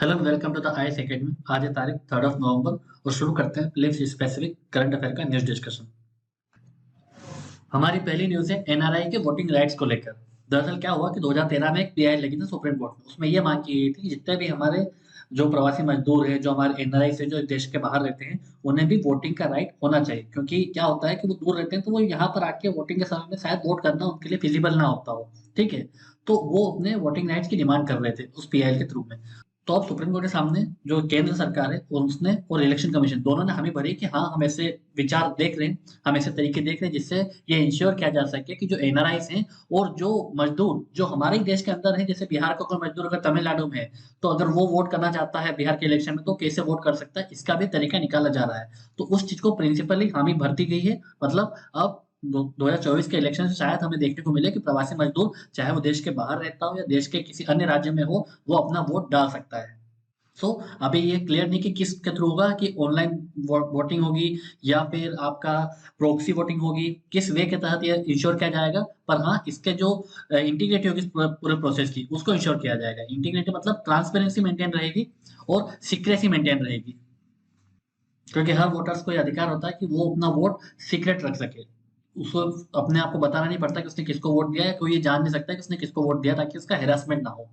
Hello welcome to the IAS academy. आज है तारीख 3 नवंबर और शुरू करते हैं प्लेस स्पेसिफिक करंट अफेयर का न्यूज डिस्कशन। हमारी पहली न्यूज है एनआरआई के वोटिंग राइट्स को लेकर। दरअसल क्या हुआ कि 2013 में एक पीआई लगी थी सुप्रीम कोर्ट में। उसमें यह मांग की गई थी कि जितने भी हमारे जो प्रवासी मजदूर हैं, जो हमारे एनआरआई से जो देश के बाहर रहते हैं, उन्हें भी वोटिंग का राइट होना चाहिए। क्योंकि क्या होता है कि वो दूर रहते हैं तो वो यहाँ पर आके वोटिंग के समय में शायद वोट करना उनके लिए फिजिबल ना होता हो। ठीक है, तो वो अपने वोटिंग राइट्स की डिमांड कर रहे थे उस पीआई के थ्रू में। तो अब सुप्रीम कोर्ट के सामने जो केंद्र सरकार है उसने और इलेक्शन कमीशन दोनों ने हमी भरी कि हाँ, हम ऐसे विचार देख रहे हैं, हम ऐसे तरीके देख रहे हैं जिससे ये इंश्योर किया जा सके कि जो एनआरआईस हैं और जो मजदूर जो हमारे ही देश के अंदर है, जैसे बिहार का कोई मजदूर अगर तमिलनाडु में है, तो अगर वो वोट करना चाहता है बिहार के इलेक्शन में तो कैसे वोट कर सकता है, इसका भी तरीका निकाला जा रहा है। तो उस चीज को प्रिंसिपली हामी भरती गई है। मतलब अब 2024 के इलेक्शन से शायद हमें देखने को मिले कि प्रवासी मजदूर चाहे वो देश के बाहर रहता हो या देश के किसी अन्य राज्य में हो, वो अपना वोट डाल सकता है। सो अभी ये क्लियर नहीं कि किस के थ्रू होगा, कि ऑनलाइन वोटिंग होगी या फिर आपका प्रॉक्सी वोटिंग होगी, किस वे के तहत ये इंश्योर किया जाएगा। पर हाँ, इसके जो इंटीग्रिटी होगी इस पूरे पूरे प्रोसेस की, उसको इंश्योर किया जाएगा। इंटीग्रिटी मतलब ट्रांसपेरेंसी मेंटेन रहेगी और सीक्रेसी मेंटेन रहेगी। क्योंकि हर वोटर्स को ये अधिकार होता है कि वो अपना वोट सीक्रेट रख सके। उसको अपने आप को बताना नहीं पड़ता कि उसने किसको वोट दिया है, कोई ये जान नहीं सकता कि उसने किसको वोट दिया, ताकि उसका हेरासमेंट ना हो।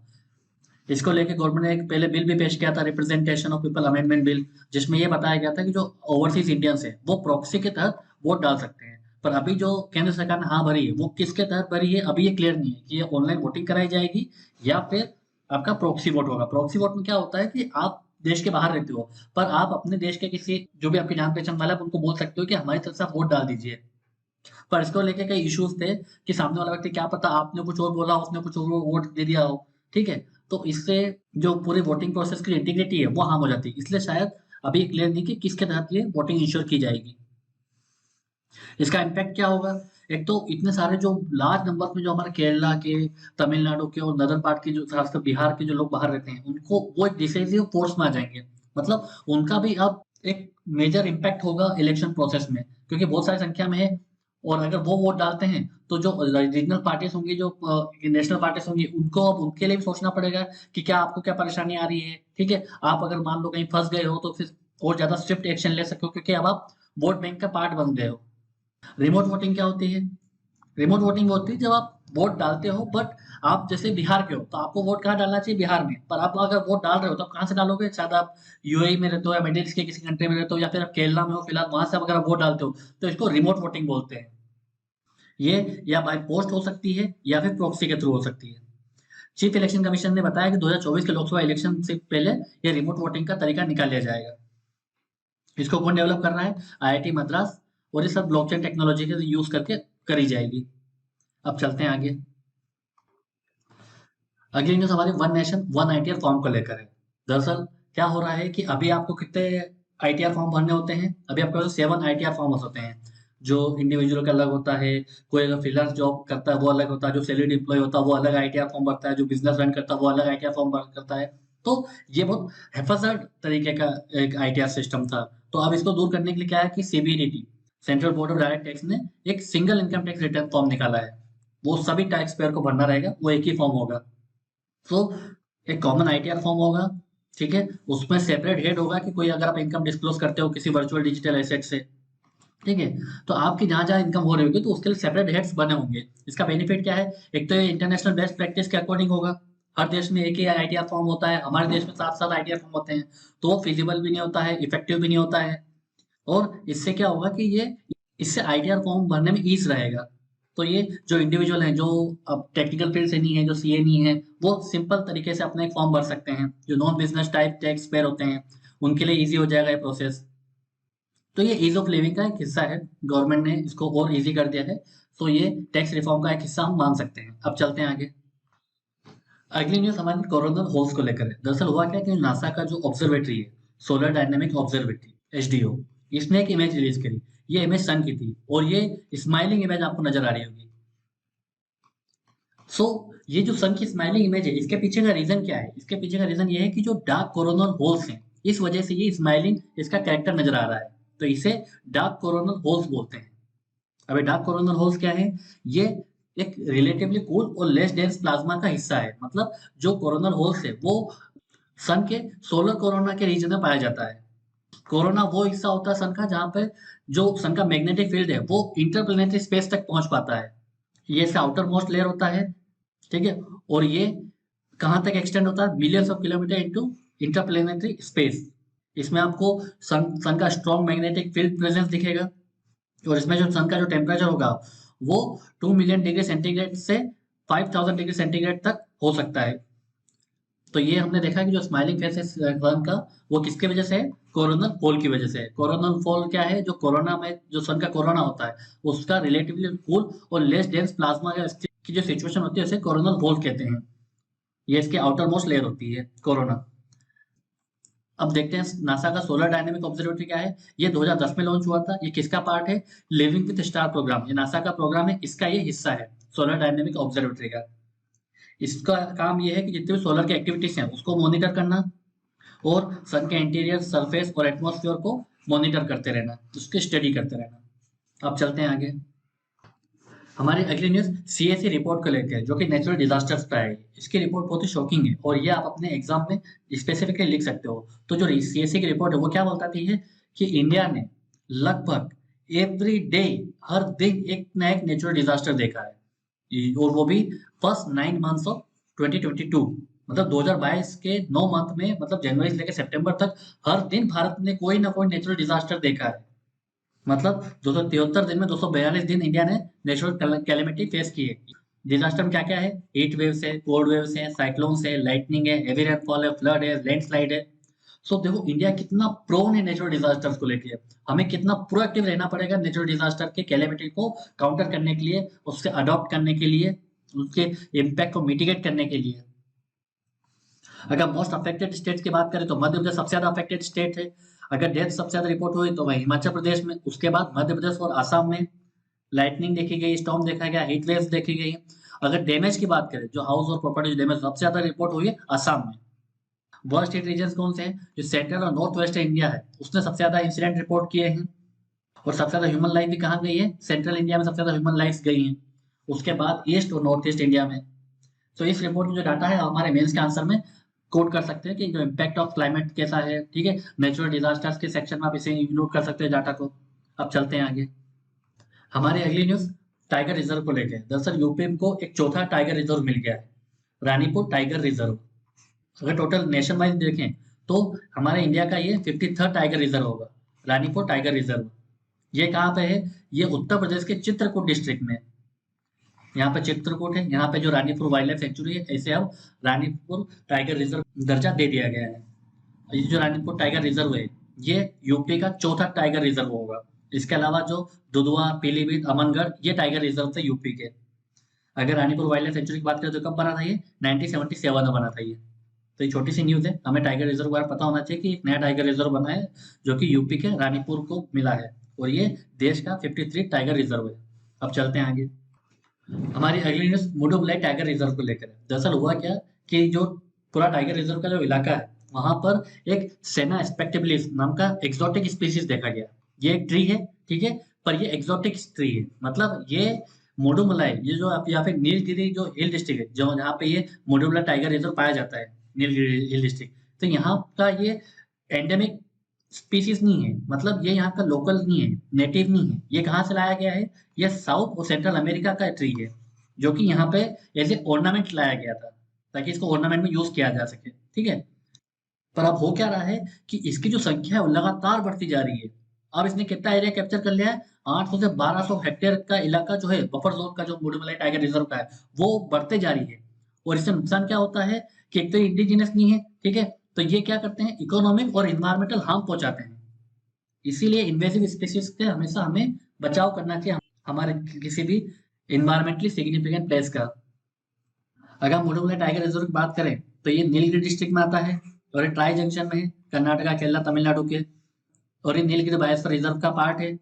इसको लेके गवर्नमेंट ने एक पहले बिल भी पेश किया था, representation of people amendment bill, जिसमें ये बताया गया था कि जो ओवरसीज इंडियंस हैं वो प्रॉक्सी के तहत वोट डाल सकते हैं। पर अभी जो केंद्र सरकार ने हाँ भरी है, वो किसके तहत भरी है अभी ये क्लियर नहीं है कि ये ऑनलाइन वोटिंग कराई जाएगी या फिर आपका प्रॉक्सी वोट होगा। प्रॉक्सी वोट में क्या होता है कि आप देश के बाहर रहते हो, पर आप अपने देश के किसी जो भी आपकी जान पहचान वाला है, आप उनको बोल सकते हो कि हमारी तरफ से आप वोट डाल दीजिए। पर इसको लेके कई इश्यूज थे कि सामने वाला व्यक्ति, क्या पता आपने कुछ और बोला, उसने कुछ और वोट दे दिया हो। ठीक है, तो इससे जो पूरी वोटिंग प्रोसेस की इंटीग्रिटी है वो हार्म हो जाती है। इसलिए शायद अभी क्लियर नहीं कि किसके तहत ये वोटिंग इंश्योर की जाएगी। इसका इम्पैक्ट क्या होगा? एक तो इतने सारे जो लार्ज नंबर में जो हमारे केरला के, तमिलनाडु के और नदर पार्ट के, जो खासकर बिहार के जो लोग बाहर रहते हैं, उनको वो एक डिसाइसिव फोर्स में आ जाएंगे। मतलब उनका भी अब एक मेजर इम्पैक्ट होगा इलेक्शन प्रोसेस में, क्योंकि बहुत सारी संख्या में है। और अगर वो वोट डालते हैं तो जो रीजनल पार्टीज होंगी, जो नेशनल पार्टीज होंगी, उनको अब उनके लिए भी सोचना पड़ेगा कि क्या आपको क्या परेशानी आ रही है। ठीक है, आप अगर मान लो कहीं फंस गए हो तो फिर और ज्यादा स्विफ्ट एक्शन ले सको, क्योंकि अब आप वोट बैंक का पार्ट बन गए हो। रिमोट वोटिंग क्या होती है? रिमोट वोटिंग वो होती है जब आप वोट डालते हो, बट आप जैसे बिहार के हो तो आपको वोट कहाँ डालना चाहिए? बिहार में। पर आप अगर वोट डाल रहे हो तो आप कहाँ से डालोगे? शायद आप यूएई में रहते हो या मिडिल ईस्ट के किसी कंट्री में रहते हो, या फिर आप केरला में हो फिलहाल, वहां से आप अगर वोट डालते हो तो इसको रिमोट वोटिंग बोलते हैं। ये या बाय पोस्ट हो सकती है या फिर प्रॉक्सी के थ्रू हो सकती है। चीफ इलेक्शन कमीशन ने बताया कि 2024 के लोकसभा इलेक्शन से पहले ये रिमोट वोटिंग का तरीका निकाल लिया जाएगा। इसको कौन डेवलप कर रहा है? आईआईटी मद्रास। और ये सब ब्लॉकचेन टेक्नोलॉजी के यूज करके करी जाएगी। अब चलते हैं आगे। अगली न्यूज हमारी one nation one ITR form को लेकर है। दरअसल क्या हो रहा है कि अभी आपको कितने आईटीआर फॉर्म भरने होते हैं? अभी आपके पास 7 आईटीआर फॉर्म होते हैं। जो इंडिविजुअल का अलग होता है, कोई अगर फ्रीलांस जॉब करता है वो अलग होता है, जो सैलरीड एम्प्लॉय होता है वो अलग आईटीआर फॉर्म भरता है, जो बिजनेस रन करता है वो अलग आईटीआर फॉर्म करता है। तो ये बहुत हेफाजत तरीके का एक आईटीआर सिस्टम था। तो अब इसको दूर करने के लिए क्या है कि CBDT, central board of direct tax ने एक single income tax return form निकाला है। वो सभी टैक्स पेयर को भरना रहेगा, वो एक ही फॉर्म होगा। तो एक कॉमन आईटीआर फॉर्म होगा। ठीक है, उसमें सेपरेट हेड होगा कि कोई अगर आप इनकम डिस्क्लोज करते हो किसी वर्चुअल डिजिटल एसेट से, ठीक है, तो आपकी जहां जहां इनकम हो रही होगी तो उसके लिए सेपरेट हेड्स बने होंगे। इसका बेनिफिट क्या है? एक तो ये इंटरनेशनल बेस्ट प्रैक्टिस के अकॉर्डिंग होगा। हर देश में एक ही आईटीआर फॉर्म होता है, हमारे देश में 7 7 आईटीआर फॉर्म होते हैं। तो वो फिजिबल भी नहीं होता है, इफेक्टिव भी नहीं होता है। और इससे क्या होगा कि ये इससे आईटीआर फॉर्म भरने में ईज रहेगा। तो ये जो इंडिविजुअल हैं, जो अब टेक्निकल फील्ड से नहीं है, जो सीए नहीं है, वो सिंपल तरीके से अपना एक फॉर्म भर सकते हैं। जो non business type tax payer होते हैं उनके लिए इजी हो जाएगा ये प्रोसेस। तो ये ईज ऑफ लिविंग का एक हिस्सा है, गवर्नमेंट ने इसको और इजी कर दिया है। तो ये टैक्स रिफॉर्म का एक हिस्सा हम मान सकते हैं। अब चलते हैं आगे। अगली न्यूज हमारी कोरोनल होल्स को लेकर है। दरअसल हुआ क्या कि नासा का जो ऑब्जर्वेटरी है, सोलर डायनेमिक ऑब्जर्वेटरी, एसडीओ, इसने एक इमेज रिलीज करी। ये इमेज सन की थी और ये स्माइलिंग इमेज आपको नजर आ रही होगी। सो ये जो सन की स्माइलिंग इमेज है, इसके पीछे का रीजन क्या है? इसके पीछे का रीजन ये है कि जो डार्क कोरोनल होल्स हैं, इस वजह से ये स्माइलिंग इसका कैरेक्टर नजर आ रहा है। तो इसे डार्क कोरोनल होल्स बोलते हैं। अभी डार्क कोरोनल होल्स क्या है? ये एक रिलेटिवली कूल और लेस डेंस प्लाज्मा का हिस्सा है। मतलब जो कोरोनल होल्स है वो सन के सोलर कोरोना के रीजन में पाया जाता है। कोरोना वो हिस्सा होता है सन का जहाँ पे जो सन का मैग्नेटिक फील्ड है वो इंटरप्लेनेटरी स्पेस तक पहुंच पाता है। ये इसका आउटर मोस्ट लेयर होता है, ठीक है। और ये कहाँ तक एक्सटेंड होता है, millions of kilometre into interplanetary space. इसमें आपको सन का स्ट्रॉन्ग मैग्नेटिक फील्ड प्रेजेंस दिखेगा। और इसमें जो सन का जो टेम्परेचर होगा वो 2 मिलियन डिग्री सेंटीग्रेड से 5000 डिग्री सेंटीग्रेड तक हो सकता है। तो ये हमने देखा कि जो स्माइलिंग फेस है सन का, वो किसकी वजह से है, कोरोनल फॉल की वजह से है। कोरोनल फॉल क्या है, जो कोरोना में जो सन का कोरोना होता है उसका रिलेटिवली कूल और लेस डेंस प्लाज्मा की जो सिचुएशन होती है उसे कोरोनल फॉल कहते हैं। ये इसके आउटर मोस्ट लेयर होती है कोरोना। अब देखते हैं नासा का सोलर डायनेमिक ऑब्जर्वेटरी क्या है। ये 2010 में लॉन्च हुआ था। ये किसका पार्ट है, लिविंग विद स्टार प्रोग्राम। ये नासा का प्रोग्राम है, इसका ये हिस्सा है सोलर डायनेमिक ऑब्जर्वेटरी का। इसका काम ये है कि जितने भी सोलर की एक्टिविटीज हैं उसको मॉनिटर करना और सन के इंटीरियर सरफेस और एटमॉस्फेयर को मॉनिटर करते रहना, उसकी स्टडी करते रहना। अब चलते हैं आगे। हमारी अगली न्यूज सीएससी रिपोर्ट को लेकर है, जो कि नेचुरल डिजास्टर्स का है। इसकी रिपोर्ट बहुत ही शॉकिंग है और ये आप अपने एग्जाम में स्पेसिफिकली लिख सकते हो। तो जो सीएससी की रिपोर्ट है वो क्या बताती है कि इंडिया ने लगभग एवरी डे, हर दिन एक ना एक नेचुरल डिजास्टर देखा है, और वो भी फर्स्ट 9 मंथ्स ऑफ 2022। मतलब 2022 के 9 मंथ में, मतलब जनवरी से लेकर सितंबर तक हर दिन भारत ने कोई ना कोई नेचुरल डिजास्टर देखा है। मतलब 273 दिन में 242 दिन इंडिया ने नेचुरल कैलेमिटी फेस की है। डिजास्टर में क्या क्या है, हीट वेव्स है, कोल्ड वेव्स है, साइक्लोन्स है, लाइटनिंग है, हेवी रेनफॉल है, फ्लड है, लैंडस्लाइड है। सो देखो इंडिया कितना प्रोन है नेचुरल डिजास्टर्स को लेके। हमें कितना प्रोएक्टिव रहना पड़ेगा नेचुरल डिजास्टर के कैलेमिटी को काउंटर करने के लिए, उससे अडॉप्ट करने के लिए, उसके इम्पैक्ट को मिटिगेट करने के लिए। अगर मोस्ट अफेक्टेड स्टेट्स की बात करें तो मध्य प्रदेश सबसे ज्यादा अफेक्टेड स्टेट है। अगर डेथ सबसे ज्यादा रिपोर्ट हुई तो वह हिमाचल प्रदेश में, उसके बाद मध्य प्रदेश और आसाम में। लाइटनिंग देखी गई, स्टॉर्म देखा गया, हीट वेव्स देखी गई। अगर डैमेज की बात करें, जो हाउस और प्रॉपर्टी डैमेज सबसे ज्यादा रिपोर्ट हुई है आसाम में। वर्स्ट हिट रीजन कौन से हैं, जो सेंट्रल और नॉर्थ वेस्ट इंडिया है उसने सबसे ज्यादा इंसिडेंट रिपोर्ट किए हैं। और सबसे ज्यादा ह्यूमन लाइफ भी कहाँ गई है, सेंट्रल इंडिया में सबसे ज्यादा ह्यूमन लाइफ गई हैं। उसके बाद ईस्ट और नॉर्थ ईस्ट इंडिया में। तो इस रिपोर्ट में जो डाटा है हमारे मेंस के आंसर में कोड कर सकते हैं कि जो इम्पैक्ट ऑफ क्लाइमेट कैसा है, ठीक है। नेचुरल डिजास्टर्स के सेक्शन में आप इसे इंक्लूड कर सकते हैं डाटा को। अब चलते हैं आगे। हमारी अगली न्यूज टाइगर रिजर्व को लेकर। दरअसल यूपी को एक चौथा टाइगर रिजर्व मिल गया है, रानीपुर टाइगर रिजर्व। अगर टोटल नेशन वाइज देखें तो हमारे इंडिया का ये 53rd टाइगर रिजर्व होगा, रानीपुर टाइगर रिजर्व। ये कहाँ पे है, ये उत्तर प्रदेश के चित्रकूट डिस्ट्रिक्ट में। यहाँ पे चित्रकूट है, यहाँ पे जो रानीपुर वाइल्ड लाइफ सेंचुरी है, ऐसे अब रानीपुर टाइगर रिजर्व दर्जा दे दिया गया है। ये जो रानीपुर टाइगर रिजर्व है ये यूपी का चौथा टाइगर रिजर्व होगा। इसके अलावा जो दुधवा, पीलीभीत, अमनगढ़, ये टाइगर रिजर्व थे यूपी के। अगर रानीपुर वाइल्ड लाइफ सेंचुरी की बात करें तो कब बना था ये, 1977 में बना था ये। तो ये छोटी सी न्यूज है, हमें टाइगर रिजर्व का पता होना चाहिए कि एक नया टाइगर रिजर्व बना है जो कि यूपी के रानीपुर को मिला है, और ये देश का 53 टाइगर रिजर्व है। अब चलते हैं आगे। हमारी अगली न्यूज मुडुमलाई टाइगर रिजर्व को लेकर है। दरअसल हुआ क्या कि जो पूरा टाइगर रिजर्व का जो इलाका है वहां पर एक सेना स्पेक्टेबलिस नाम का एक्सोटिक स्पीसीज देखा गया। ये एक ट्री है, ठीक है, पर ये एक्सोटिक ट्री है। मतलब ये मुडुमलाई, ये जो आप यहाँ पे नीलगिरी जो हिल डिस्ट्रिक्ट है, जो यहाँ पे ये मुडुमलाई टाइगर रिजर्व पाया जाता है, नीलगिरी हिल डिस्ट्रिक्ट। तो यहाँ का ये एंडेमिक स्पीसीज नहीं है, मतलब ये यहाँ का लोकल नहीं है, नेटिव नहीं है। ये कहाँ से लाया गया है, ये साउथ और सेंट्रल अमेरिका का ट्री है, जो कि यहाँ पे एज ए ऑर्नामेंट लाया गया था ताकि इसको ऑर्नामेंट में यूज किया जा सके, ठीक है। पर अब हो क्या रहा है कि इसकी जो संख्या है वो लगातार बढ़ती जा रही है। अब इसने कितना एरिया कैप्चर कर लिया है, 800 से 1200 हेक्टेयर का इलाका जो है बफर जोन का, जो मुडुमलाई टाइगर रिजर्व का है, वो बढ़ते जा रही है। और इससे नुकसान क्या होता है कि एक तो इंडिजिनस नहीं है, ठीक है, तो ये क्या करते हैं, इकोनॉमिक और इन्वायरमेंटल हार्म पहुंचाते हैं। इसीलिए इन्वेसिव स्पीशीज से हमेशा हमें बचाव करना चाहिए, हमारे किसी भी इन्वायरमेंटली सिग्निफिकेंट प्लेस का। अगर हम मुडुमलाई टाइगर रिजर्व की बात करें तो ये नीलगिरी डिस्ट्रिक्ट में आता है और ये ट्राई जंक्शन में है, कर्नाटका, केरला, तमिलनाडु के। और ये नीलगिरी बायोस्फीयर रिजर्व का पार्ट है।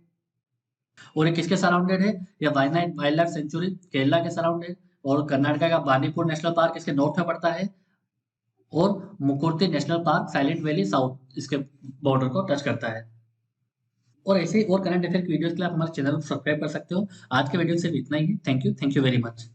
और ये किसके सराउंडेड है, ये Wayanad wild life sanctuary Kerala के सराउंडेड, और कर्नाटका का बांदीपुर नेशनल पार्क इसके नॉर्थ में पड़ता है, और Mukurthi national park silent valley south इसके बॉर्डर को टच करता है। और ऐसे ही और करंट अफेयर की वीडियोस के लिए आप हमारे चैनल को सब्सक्राइब कर सकते हो। आज के वीडियो सिर्फ इतना ही है। Thank you very much.